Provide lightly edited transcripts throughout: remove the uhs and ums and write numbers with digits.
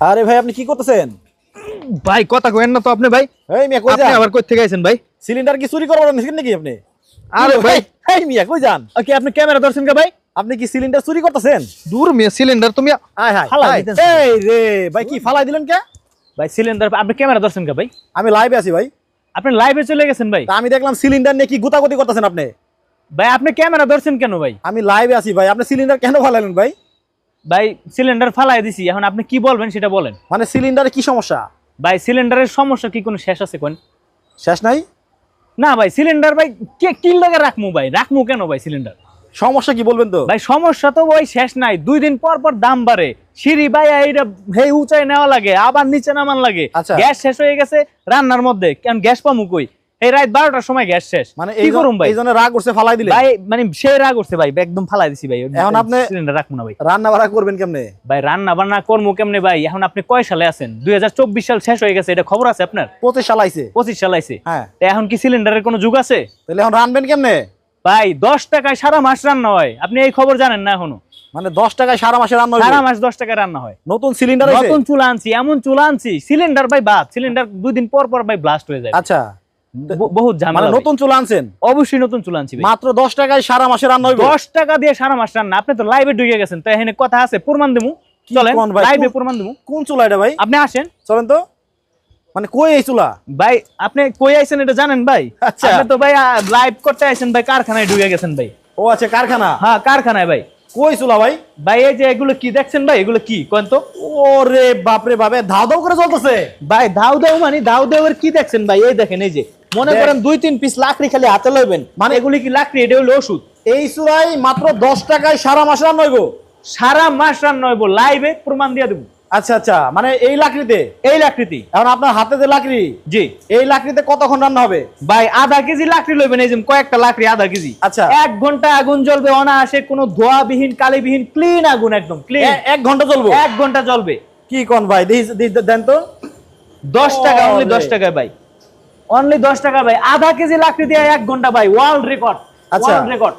আরে ভাই আপনি কি করতেছেন? ভাই কথা কইেন না তো আপনি ভাই। এই মিয়া কই আপনি যান? আবার কই থেকে আইছেন ভাই? সিলিন্ডার কি চুরি করবার নিছেন নাকি আপনি? আরে ভাই এই মিয়া কই যান? ওকে আপনি ক্যামেরা ধরছেন কে ভাই? আপনি কি সিলিন্ডার চুরি করতেছেন? দূর মিয়া সিলিন্ডার তুমি আয় হায় ফালাই হায়। দিতেন। এই রে ভাই কি ফালাই দিলেন কে? ভাই সিলিন্ডার আপনি ক্যামেরা ধরছেন কে ভাই? আমি লাইভে আছি ভাই। আপনি লাইভে চলে গেছেন ভাই। তা আমি দেখলাম সিলিন্ডার নিয়ে কি গুতাগুতি করতেছেন আপনি। ভাই আপনি ক্যামেরা ধরছেন কেন ভাই? আমি লাইভে আছি ভাই। আপনি সিলিন্ডার কেন ফালাইলেন ভাই? ভাই সিলিন্ডার ফালাই দিছি, এখন আপনি কি বলবেন সেটা বলেন। মানে সিলিন্ডারে কি সমস্যা? ভাই সিলিন্ডারের সমস্যা কি কোনো শেষ আছে কোন? শেষ নাই? না ভাই সিলিন্ডার ভাই কে কি লাগে রাখমু ভাই? রাখমু কেন ভাই সিলিন্ডার? সমস্যা কি বলবেন তো? ভাই সমস্যা তো ওই শেষ নাই, 2 দিন পর পর দাম বাড়ে, সিঁড়ি ভাই এইটা হেই উঁচাই নেওয়া লাগে, আবার নিচে নামান লাগে। আচ্ছা। গ্যাস শেষ হয়ে গেছে রান্নার মধ্যে, কেন গ্যাস পামু কই? এই রাত 12টার সময় গ্যাস শেষ, মানে কি করুম ভাই? এই জন্য রাগ করছে ফালাই দিলেন? ভাই মানে সে রাগ করছে ভাই, একদম ফালাই দিছি ভাই। এখন আপনি সিলিন্ডার রাখবো না ভাই। রান্না বাড়া করবেন কেমনে? ভাই রান্না বান্না করবো কেমনে ভাই? এখন আপনি কয় সালে আছেন? 2024 সাল শেষ হয়ে গেছে, এটা খবর আছে আপনার? 25 সাল আইছে। 25 সাল আইছে। হ্যাঁ। তা এখন কি সিলিন্ডারের কোনো যুগ আছে? তাহলে এখন রানবেন কেমনে? ভাই 10 টাকায় সারা মাস রান্না হয়, আপনি এই খবর জানেন না এখনো? মানে 10 টাকায় সারা মাসে রান্না সারা হবে? মাস 10 টাকায় রান্না হয়। নতুন সিলিন্ডার আইছে? নতুন চুলা আনছি, এমন চুলা আনছি সিলিন্ডার ভাই বাদ, সিলিন্ডার 2 দিন পর পর ভাই ব্লাস্ট হয়ে যায়। আচ্ছা। বহুত মানে ঝামেলা। নতুন চুলা আনছেন? অবশ্যই নতুন চুলা আনছি ভাই। মাত্র 10 টাকায় সারা মাসে রান্না হবে? 10 টাকা দিয়ে সারা মাস রান্না। আপনি তো লাইভে ঢুকে গেছেন, তো এখানে কথা আছে, প্রমাণ দেবো। কি চলেন কোন ভাই? লাইভে প্রমাণ দেবো। কোন চুলা এটা ভাই? আপনি আসেন। চলেন তো। মানে কই এই চুলা? ভাই আপনি কই আইছেন এটা জানেন ভাই? আচ্ছা। আপনি তো ভাই লাইভ করতে আইছেন ভাই, কারখানায় ঢুকে গেছেন ভাই। ও আচ্ছা কারখানা। হ্যাঁ কারখানায় ভাই। কই চুলা ভাই? ভাই এই যে এগুলো কি দেখছেন ভাই, এগুলো কি কোন তো? ওরে বাপ রে বাপ, ধাও ধাও করে চলতেছে। ভাই দাও দাও মানে দাও দাও কি দেখছেন ভাই? এই দেখেন, এই যে মনে দেখ। করেন 2-3 পিস লাকড়ি খালি হাতে লইবেন, মানে এগুলি কি লাকড়ি? এটা হলো ওষুধ। এই চুলাই মাত্র 10 টাকায় সারা মাসে রান্না হইব? সারা মাস রান্না হইব, লাইভে প্রমাণ দিয়ে দেবো। আচ্ছা আচ্ছা, মানে এই লাকড়িতে? এই লাকড়িতে। এখন আপনার হাতে যে লাকড়ি, জি এই লাকড়িতে কতক্ষণ রান্না হবে? ভাই আধা কেজি লাকড়ি লইবেন, এই যে কয়েকটা লাকড়ি আধা কেজি। আচ্ছা। 1 ঘন্টা আগুন জ্বলবে অনায়াসে, কোনো ধোয়াবিহীন কালিবিহীন ক্লিন আগুন, একদম ক্লিন। 1 ঘন্টা জ্বলবো? 1 ঘন্টা জ্বলবে। কি কোন ভাই? দেন তো। 10 টাকা, অনলি ওরে। 10 টাকা ভাই, অনলি 10 টাকা ভাই। আধা কেজি লাকড়ি দিয়ে 1 ঘন্টা ভাই, ওয়ার্ল্ড রেকর্ড। আচ্ছা। World record.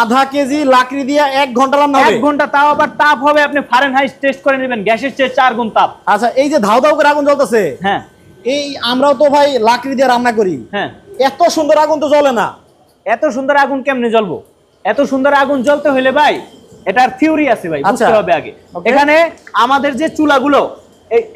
আধা কেজি লাকড়ি দিয়ে 1 ঘন্টা রান্না হবে? 1 ঘন্টা, তাও আবার তাপ হবে, আপনি ফারেনহাইট টেস্ট করে নেবেন, গ্যাসের চেয়ে 4 গুণ তাপ। আচ্ছা, এই যে ধাও ধাও করে আগুন জ্বলতেছে, হ্যাঁ এই আমরাও তো ভাই লাকড়ি দিয়ে রান্না করি, হ্যাঁ। এত সুন্দর আগুন তো জ্বলে না। এত সুন্দর আগুন কেমনে জ্বলবো? এত সুন্দর আগুন জ্বলতে হলে ভাই এটার থিওরি আছে ভাই, বুঝতে আচ্ছা। হবে আগে। Okay. এখানে আমাদের যে চুলাগুলো,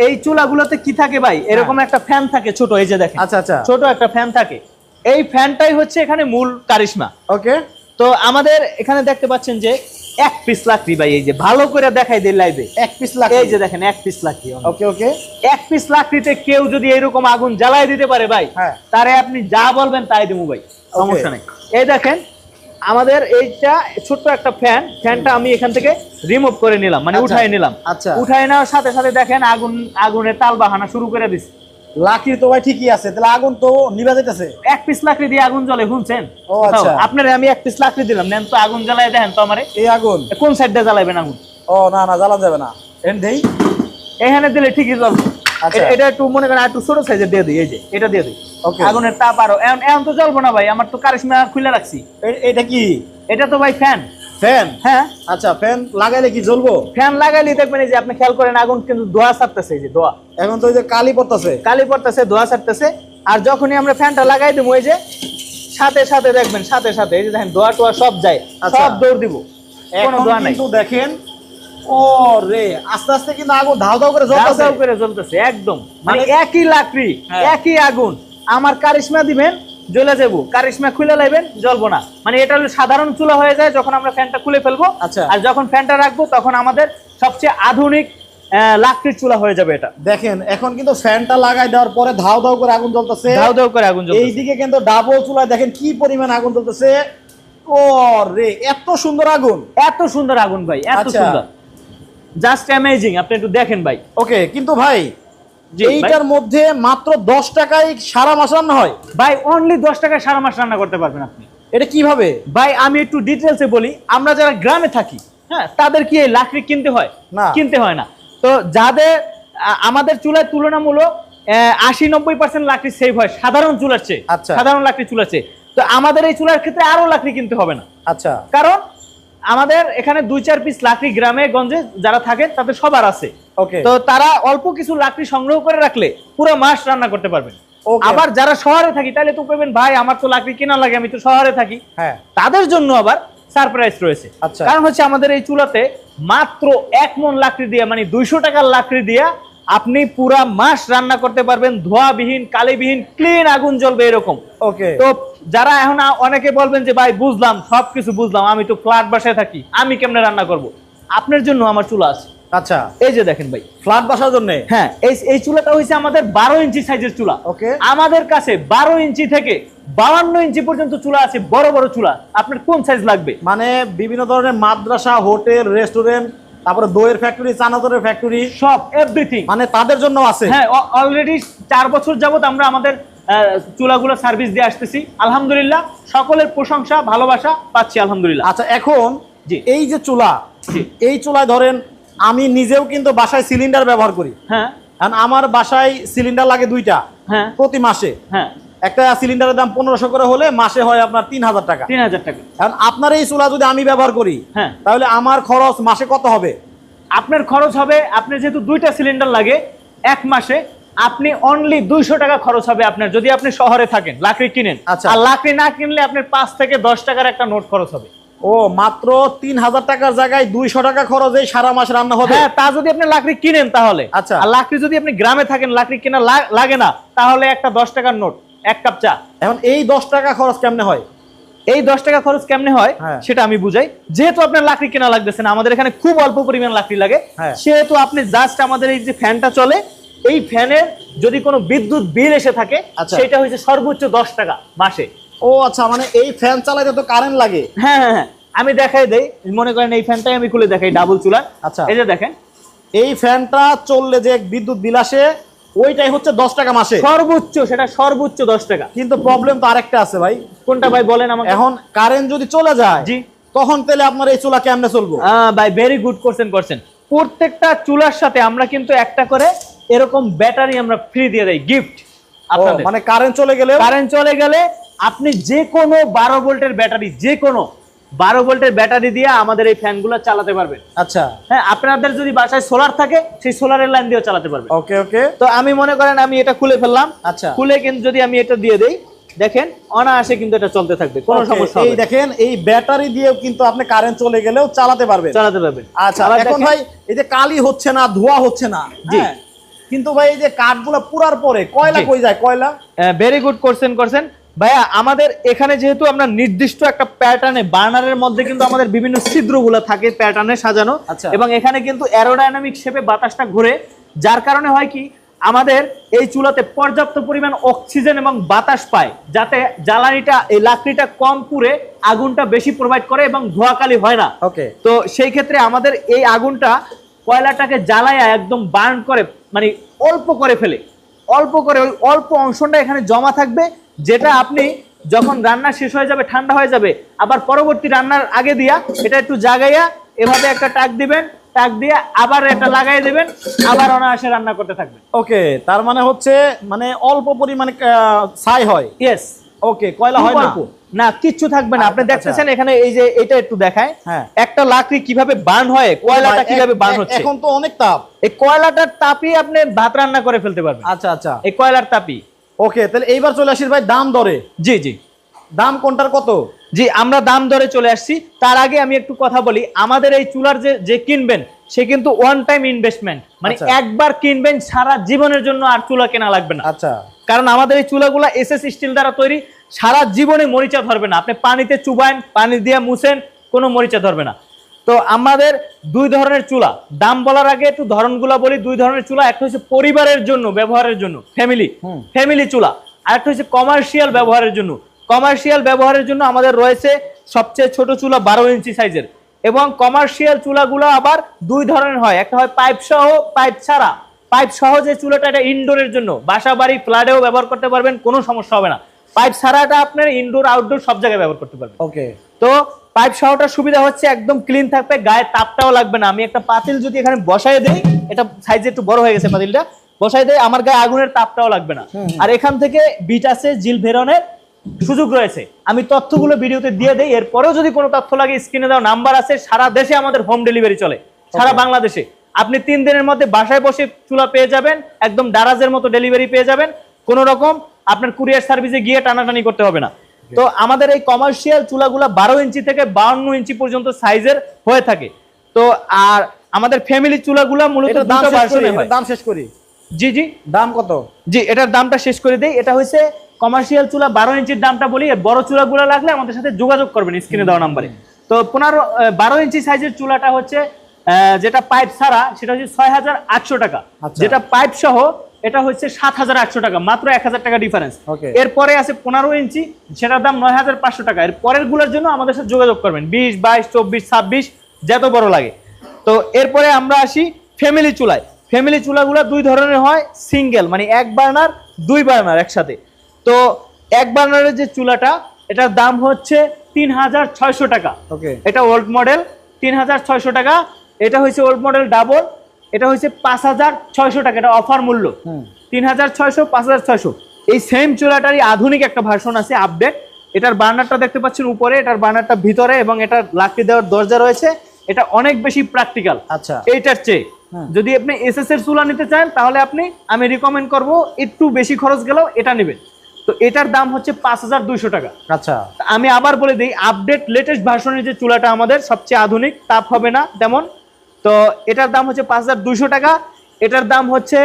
এই চুলাগুলোতে কি থাকে ভাই? এরকম একটা ফ্যান থাকে ছোট, এই যে দেখেন। আচ্ছা আচ্ছা। ছোট একটা ফ্যান থাকে, এই ফ্যানটাই হচ্ছে এখানে মূল কারিশমা। ওকে। তো আমাদের এখানে দেখতে পাচ্ছেন যে 1 পিস লাকড়ি ভাই, এই যে ভালো করে দেখাই দেই লাইভে। 1 পিস লাকড়ি? এই যে দেখেন 1 পিস লাকড়ি। ওকে ওকে। 1 পিস লাকড়িতে কেউ যদি এরকম আগুন জ্বালায় দিতে পারে ভাই, হ্যাঁ। তারে আপনি যা বলবেন তাই দেবো ভাই, সমস্যা নেই। এই দেখেন আমাদের এইটা ছোট্ট একটা ফ্যানটা আমি এখান থেকে রিমুভ করে নিলাম, মানে আচ্ছা। উঠাই নিলাম। আচ্ছা। উঠাই নেওয়ার সাথে সাথে দেখেন আগুনের তাল বাহানা শুরু করে দিচ্ছে। লাকড়ি তো ভাই ঠিকই আছে, তাহলে আগুন তো নিভা যাইতেছে। 1 পিস লাকড়ি দিয়ে আগুন জ্বলে, শুনছেন? ও আচ্ছা। আপনারে আমি 1 পিস লাকড়ি দিলাম, নেন তো আগুন জ্বালায় দেখেন তো আমারে। এই আগুন কোন সাইড দিয়ে জ্বালাবেন আগুন? ও না না, জ্বালান যাবে না। এন্ড দেই। এখানে দিলে ঠিকই জ্বলবে। আচ্ছা। এটা একটু মনে করেন একটু ছোট সাইজের দিয়ে দিই, এই যে এটা দিয়ে দিই। Okay. আগুনের তাপ আরো এখন তো জ্বলবো না ভাই, আমার তো কারিশমা খুলে রাখছি। এটা কি? এটা তো ভাই ফ্যান। ফ্যান? হ্যাঁ আচ্ছা, ফ্যান লাগাইলে কি জ্বলবো? ফ্যান লাগাইলে দেখবেন এই যে আপনি খেয়াল করেন আগুন কিন্তু ধোঁয়া ছাড়তেছে, এই যে ধোঁয়া এখন তো ওই যে কালি পড়তেছে। কালি পড়তেছে, ধোঁয়া ছাড়তেছে। আর যখনই আমরা ফ্যানটা লাগাই দেবো, এই যে সাথে সাথে দেখবেন, সাথে সাথে এই যে দেখেন ধোঁয়া টোয়া সব যায়, আচ্ছা। সব দৌড় দিব, কোনো এখন ধোঁয়া নাই। কিন্তু দেখেন, ও রে, আস্তে আস্তে কিন্তু আগুন ধাও ধাও করে দাও জ্বলতেছে। দাও করে জ্বলতেছে একদম, মানে মানে- একই লাকড়ি, হ্যাঁ। একই আগুন। আমার কারিশমা দিবেন, জ্বলে যাবো, কারিশমা খুলে লাইবেন, জ্বলবো না। মানে এটা হলো সাধারণ চুলা হয়ে যায় যখন আমরা ফ্যানটা খুলে ফেলবো। আচ্ছা। আর যখন ফ্যানটা রাখবো তখন আমাদের সবচেয়ে আধুনিক লাকড়ির চুলা হয়ে যাবে এটা। দেখেন এখন কিন্তু ফ্যানটা লাগাই দেওয়ার পরে ধাও ধাও করে আগুন জ্বলতেছে। দাও দাও করে আগুন জ্বলতেছে। এইদিকে কিন্তু ডাবল চুলায় দেখেন কি পরিমাণ আগুন জ্বলতেছে। ও রে, এত সুন্দর আগুন! এত সুন্দর আগুন ভাই, এত আচ্ছা। সুন্দর, জাস্ট অ্যামেজিং। আপনি একটু দেখেন ভাই। ওকে, কিন্তু ভাই জি, ভাই। এইটার মধ্যে মাত্র 10 টাকায় সারা মাস রান্না হয়? ভাই অনলি 10 টাকায় সারা মাস রান্না করতে পারবেন আপনি। এটা কিভাবে? ভাই আমি একটু ডিটেলসে বলি, আমরা যারা গ্রামে থাকি, হ্যাঁ, তাদের কি এই লাকড়ি কিনতে হয়? না। কিনতে হয় না। তো যাদের আমাদের চুলায় তুলনামূলক 80-90% লাকড়ি সেভ হয় সাধারণ চুলার চেয়ে। আচ্ছা। সাধারণ লাকড়ি চুলার চেয়ে। তো আমাদের এই চুলার ক্ষেত্রে আরো লাকড়ি কিনতে হবে না। আচ্ছা। কারণ আমাদের এখানে 2-4 পিস লাকড়ি গ্রামে গঞ্জে যারা থাকেন তাদের সবার আছে। ওকে, তো তারা অল্প কিছু লাকড়ি সংগ্রহ করে রাখলে পুরো মাস রান্না করতে পারবেন। Okay. আবার যারা শহরে থাকি তাহলে তো কইবেন ভাই আমার তো লাকড়ি কেনা লাগে, আমি তো শহরে থাকি, হ্যাঁ তাদের জন্য আবার সারপ্রাইজ রয়েছে। আচ্ছা। কারণ হচ্ছে আমাদের এই চুলাতে মাত্র 1 মণ লাকড়ি দিয়ে, মানে 200 টাকার লাকড়ি দিয়ে আপনি পুরা মাস রান্না করতে পারবেন, ধোয়াবিহীন, কালিবিহীন, ক্লিন আগুন জ্বলবে এরকম। ওকে, তো যারা এখন অনেকে বলবেন যে ভাই বুঝলাম, সবকিছু বুঝলাম, আমি তো ফ্ল্যাট বাসায় থাকি, আমি কেমনে রান্না করব, আপনার জন্য আমার চুলা আছে। আচ্ছা, এই যে দেখেন ভাই, ফ্ল্যাট বাসার জন্য। হ্যাঁ, এই চুলাটা হইছে আমাদের 12 ইঞ্চি সাইজের চুলা। ওকে, আমাদের কাছে 12 ইঞ্চি থেকে 52 ইঞ্চি পর্যন্ত চুলা আছে, বড় বড় চুলা। আপনার কোন সাইজ লাগবে? মানে বিভিন্ন ধরনের মাদ্রাসা, হোটেল, রেস্টুরেন্ট, তারপরে দইয়ের ফ্যাক্টরি, চানাচুরের ফ্যাক্টরি, সব এভরিথিং মানে তাদের জন্য আছে। হ্যাঁ, অলরেডি 4 বছর যাবত আমরা আমাদের চুলাগুলো সার্ভিস দিয়ে আসতেছি, আলহামদুলিল্লাহ সকলের প্রশংসা ভালোবাসা পাচ্ছি আলহামদুলিল্লাহ। আচ্ছা, এখন জি। এই যে চুলা, জি। এই চুলায় ধরেন আমি নিজেও কিন্তু বাসায় সিলিন্ডার ব্যবহার করি। হ্যাঁ কারণ আমার বাসায় সিলিন্ডার লাগে 2টা হ্যাঁ প্রতি মাসে। হ্যাঁ, একটা সিলিন্ডারের দাম 1500 করে হলে মাসে হয় আপনার 3000 টাকা। 3000 টাকা। কারণ আপনার এই চুলা যদি আমি ব্যবহার করি, হ্যাঁ, তাহলে আমার খরচ মাসে কত হবে? আপনার খরচ হবে, আপনার যেহেতু 2টা সিলিন্ডার লাগে, 1 মাসে আপনি অনলি 200 টাকা খরচ হবে আপনার, যদি আপনি শহরে থাকেন লাকড়ি কিনেন। আচ্ছা। আর লাকড়ি না কিনলে আপনার 5 থেকে 10 টাকার একটা নোট খরচ হবে। ও, মাত্র 3000 টাকার জায়গায় 200 টাকা খরচে সারা মাস রান্না হবে। হ্যাঁ, তা যদি আপনি লাকড়ি কিনেন তাহলে। আচ্ছা। আর লাকড়ি যদি আপনি গ্রামে থাকেন, লাকড়ি কেনা লাগে না, তাহলে একটা 10 টাকার নোট, 1 কাপ চা। এখন এই 10 টাকা খরচ কেমনে হয়? এই 10 টাকা খরচ কেমনে হয় হ্যাঁ। সেটা আমি বুঝাই। যেহেতু আপনার লাকড়ি কেনা লাগতেছে না, আমাদের এখানে খুব অল্প পরিমাণ লাকড়ি লাগে, হ্যাঁ। সেহেতু আপনি জাস্ট আমাদের এই যে ফ্যানটা চলে, এই ফ্যানের যদি কোনো বিদ্যুৎ বিল এসে থাকে, আচ্ছা। সেটা হচ্ছে সর্বোচ্চ 10 টাকা মাসে। ও আচ্ছা, মানে এই ফ্যান চালাইতে তো কারেন্ট লাগে। হ্যাঁ হ্যাঁ হ্যাঁ, আমি দেখাই দেই, মনে করেন এই ফ্যানটাই আমি খুলে দেখাই, ডাবল চুলার। আচ্ছা। এই যে দেখেন, এই ফ্যানটা চললে যে বিদ্যুৎ বিল আসে, ওইটাই হচ্ছে 10 টাকা মাসে। সর্বোচ্চ, সেটা সর্বোচ্চ 10 টাকা। কিন্তু প্রবলেম তো আরেকটা আছে ভাই। কোনটা ভাই বলেন আমাকে? এখন কারেন্ট যদি চলে যায়, জি, তখন তাহলে আপনার এই চুলা কেমনে চলবো? ভাই ভেরি গুড করছেন। প্রত্যেকটা চুলার সাথে আমরা কিন্তু একটা করে এরকম ব্যাটারি আমরা ফ্রি দিয়ে দেই, গিফট আপনাদের। মানে কারেন্ট চলে গেলে, কারেন্ট চলে গেলে আপনি যে কোনো 12 ভোল্টের ব্যাটারি, যে কোনো 12 ভোল্টের ব্যাটারি দিয়ে আমাদের এই ফ্যানগুলো চালাতে পারবেন। আচ্ছা, হ্যাঁ, আপনাদের যদি বাসায় সোলার থাকে, সেই সোলারের লাইন দিয়েও চালাতে পারবেন। ওকে ওকে। তো আমি মনে করেন আমি এটা খুলে ফেললাম। আচ্ছা। খুলে কিন্তু যদি আমি এটা দিয়ে দেই, দেখেন অনায়াসে কিন্তু এটা চলতে থাকবে, কোনো Okay, সমস্যা এই হবে না। দেখেন, এই ব্যাটারি দিয়েও কিন্তু আপনি কারেন্ট চলে গেলেও চালাতে পারবেন। চালাতে পারবেন। আচ্ছা, আবার এখন দেখেন- ভাই এই যে কালি হচ্ছে না, ধোয়া হচ্ছে না, জি। হ্যাঁ, কিন্তু ভাই এই যে কাঠগুলো পুরার পরে কয়লা জি। কই যায়? কয়লা ভেরি গুড করছেন ভাইয়া। আমাদের এখানে যেহেতু আমরা নির্দিষ্ট একটা প্যাটার্নে, বার্নারের মধ্যে কিন্তু আমাদের বিভিন্ন ছিদ্রগুলো থাকে প্যাটার্নে সাজানো। আচ্ছা। এবং এখানে কিন্তু অ্যারোডাইনামিক শেপে বাতাসটা ঘুরে, যার কারণে হয় কি, আমাদের এই চুলাতে পর্যাপ্ত পরিমাণ অক্সিজেন এবং বাতাস পায়, যাতে জ্বালানিটা, এই লাকড়িটা কম পুড়ে আগুনটা বেশি প্রোভাইড করে এবং ধোঁয়াকালি হয় না। ওকে। তো সেই ক্ষেত্রে আমাদের এই আগুনটা কয়লাটাকে জ্বালায়া একদম বার্ন করে, মানে অল্প করে ফেলে, অল্প করে, ওই অল্প অংশটা এখানে জমা থাকবে, যেটা আপনি যখন রান্না শেষ হয়ে যাবে, ঠান্ডা হয়ে যাবে, আবার পরবর্তী রান্নার আগে দিয়া এটা একটু জাগাইয়া এভাবে একটা টাক দিবেন, টাক দিয়ে আবার এটা লাগাই দিবেন, আবার অনায়াসে রান্না করতে থাকবেন। ওকে, তার মানে হচ্ছে মানে অল্প পরিমাণে ছাই হয়। ইয়েস। ওকে, কয়লা হয় না? না, কিচ্ছু থাকবে না। আপনি আচ্ছা। দেখতেছেন এখানে, এই যে এটা একটু দেখায়, হ্যাঁ। একটা লাকড়ি কিভাবে বার্ন হয়, কয়লাটা কিভাবে বার্ন হচ্ছে। এখন তো অনেক তাপ। এই কয়লাটার তাপই আপনি ভাত রান্না করে ফেলতে পারবেন। আচ্ছা আচ্ছা, এই কয়লার তাপই। ওকে, তাহলে এইবার চলে আসি ভাই দাম দরে। জি জি দাম কোনটার কত? জি, আমরা দাম দরে চলে আসছি। তার আগে আমি একটু কথা বলি, আমাদের এই চুলার যে কিনবেন, সে কিন্তু ওয়ান টাইম ইনভেস্টমেন্ট, মানে আচ্ছা। একবার কিনবেন, সারা জীবনের জন্য আর চুলা কেনা লাগবে না। আচ্ছা। কারণ আমাদের এই চুলাগুলা এসএস স্টিল দ্বারা তৈরি, সারা জীবনে মরিচা ধরবে না। আপনি পানিতে চুবাইন, পানি দিয়ে মুছেন, কোনো মরিচা ধরবে না। তো আমাদের 2 ধরনের চুলা, দাম বলার আগে একটু ধরনগুলা বলি। 2 ধরনের চুলা, একটা হচ্ছে পরিবারের জন্য ব্যবহারের জন্য, ফ্যামিলি চুলা, আর একটা হচ্ছে কমার্শিয়াল ব্যবহারের জন্য। কমার্শিয়াল ব্যবহারের জন্য আমাদের রয়েছে সবচেয়ে ছোট চুলা 12 ইঞ্চি সাইজের, এবং কমার্শিয়াল চুলাগুলো আবার 2 ধরনের হয়, একটা হয় পাইপ সহ, পাইপ ছাড়া। পাইপ সহ যে চুলাটা, এটা ইনডোরের জন্য, বাসা বাড়ি ফ্ল্যাটেও ব্যবহার করতে পারবেন, কোনো সমস্যা হবে না। পাইপ ছাড়াটা আপনার ইনডোর আউটডোর সব জায়গায় ব্যবহার করতে পারবেন। ওকে। তো পাইপ সহটার সুবিধা হচ্ছে একদম ক্লিন থাকবে, গায়ে তাপটাও লাগবে না। আমি একটা পাতিল যদি এখানে বসায় দেই, এটা সাইজে একটু বড় হয়ে গেছে পাতিলটা, বসায় দেই, আমার গায়ে আগুনের তাপটাও লাগবে না। আর এখান থেকে বিট আছে জিল ভেরনের, সুযোগ রয়েছে। আমি তথ্যগুলো ভিডিওতে দিয়ে দেই, এরপরেও যদি কোনো তথ্য লাগে স্ক্রিনে দেওয়া নাম্বার আছে। সারা দেশে আমাদের হোম ডেলিভারি চলে, সারা বাংলাদেশে। আপনি 3 দিনের মধ্যে বাসায় বসে চুলা পেয়ে যাবেন, একদম দারাজের মতো ডেলিভারি পেয়ে যাবেন। কোনো রকম আপনার কুরিয়ার সার্ভিসে গিয়ে টানাটানি করতে হবে না। তো আমাদের এই কমার্শিয়াল চুলাগুলো 12 ইঞ্চি থেকে 52 ইঞ্চি পর্যন্ত সাইজের হয়ে থাকে। তো আর আমাদের ফ্যামিলি চুলাগুলো মূলত এটা দুটো ভার্সনে হয়। দাম শেষ করি। জি জি, দাম কত? জি, এটার দামটা শেষ করে দেই। এটা হচ্ছে কমার্শিয়াল চুলা 12 ইঞ্চির দামটা বলি। এর বড় চুলাগুলো লাগলে আমাদের সাথে যোগাযোগ করবেন স্ক্রিনে দেওয়া নাম্বারে। তো 12 ইঞ্চি সাইজের চুলাটা হচ্ছে যেটা পাইপ ছাড়া সেটা হচ্ছে 6,800 টাকা। আচ্ছা। যেটা পাইপ সহ এটা হচ্ছে 7,800 টাকা, মাত্র 1,000 টাকা ডিফারেন্স। Okay. এরপরে আছে 15 ইঞ্চি, সেটার দাম 9,500 টাকা। এর পরের গুলোর জন্য আমাদের সাথে যোগাযোগ করবেন 20, 22, 24, 26 যত বড় লাগে। তো এরপরে আমরা আসি ফ্যামিলি চুলায়। ফ্যামিলি চুলাগুলো 2 ধরনের হয়, সিঙ্গেল মানে 1 বার্নার 2 বার্নার একসাথে। তো 1 বার্নারের যে চুলাটা, এটার দাম হচ্ছে 3,600 টাকা। ওকে। এটা ওল্ড মডেল, 3,600 টাকা। এটা হচ্ছে ওল্ড মডেল ডাবল, এটা হচ্ছে 5,600 টাকা। এটা অফার মূল্য। 3,600, 5,600। এই সেম চুলাটারই আধুনিক একটা ভার্সন আছে, আপডেট। এটার বার্নারটা দেখতে পাচ্ছেন উপরে, এটার বার্নারটা ভিতরে, এবং এটার লাকড়ি দেওয়ার দরজা রয়েছে। এটা অনেক বেশি প্র্যাকটিক্যাল আচ্ছা। এইটার চেয়ে। যদি আপনি এসএস এর চুলা নিতে চান তাহলে আমি রিকমেন্ড করব একটু বেশি খরচ গেলেও এটা নেবেন। তো এটার দাম হচ্ছে 5,200 টাকা। আচ্ছা। আমি আবার বলে দিই, আপডেট লেটেস্ট ভার্সনের যে চুলাটা আমাদের সবচেয়ে আধুনিক, তাপ হবে না তেমন। তো এটার দাম হচ্ছে 5,200 টাকা। এটার দাম হচ্ছে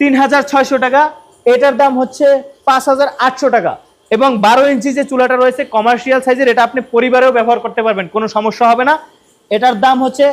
3,600 টাকা। এটার দাম হচ্ছে 5,800 টাকা। এবং 12 ইঞ্চি যে চুলাটা রয়েছে কমার্শিয়াল সাইজের, এটা আপনি পরিবারেও ব্যবহার করতে পারবেন, কোনো সমস্যা হবে না। এটার দাম হচ্ছে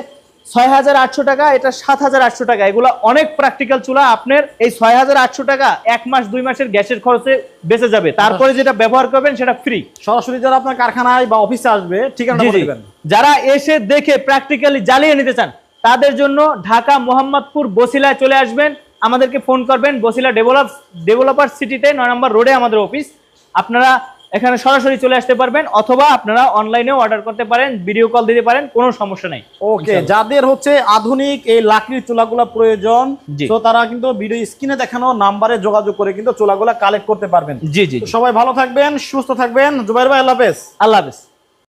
6,800 টাকা। এটা 7,800 টাকা। এগুলো অনেক প্র্যাকটিক্যাল চুলা। আপনার এই 6,800 টাকা 1 মাস 2 মাসের গ্যাসের খরচে বেঁচে যাবে। তারপরে যেটা ব্যবহার করবেন সেটা ফ্রি। সরাসরি যারা আপনার কারখানায় বা অফিসে আসবে, ঠিকানা বলে দিবেন। যারা এসে দেখে প্র্যাকটিক্যালি জ্বালিয়ে নিতে চান তাদের জন্য ঢাকা মোহাম্মদপুর বসিলায় চলে আসবেন, আমাদেরকে ফোন করবেন। বসিলা ডেভেলপার সিটিতে 9 নম্বর রোডে আমাদের অফিস। আপনারা এখানে সরাসরি চলে আসতে পারবেন, অথবা আপনারা অনলাইনেও অর্ডার করতে পারেন, ভিডিও কল দিতে পারেন, কোনো সমস্যা নাই। ওকে, যাদের হচ্ছে আধুনিক এই লাকড়ির চুলাগুলো প্রয়োজন, জি। তো তারা কিন্তু ভিডিও স্ক্রিনে দেখানো নাম্বারে যোগাযোগ করে কিন্তু চুলাগুলো কালেক্ট করতে পারবেন। জি জি, তো সবাই ভালো থাকবেন, সুস্থ থাকবেন। জুবাইর ভাই, আল্লাহ হাফেজ। আল্লাহ হাফেজ।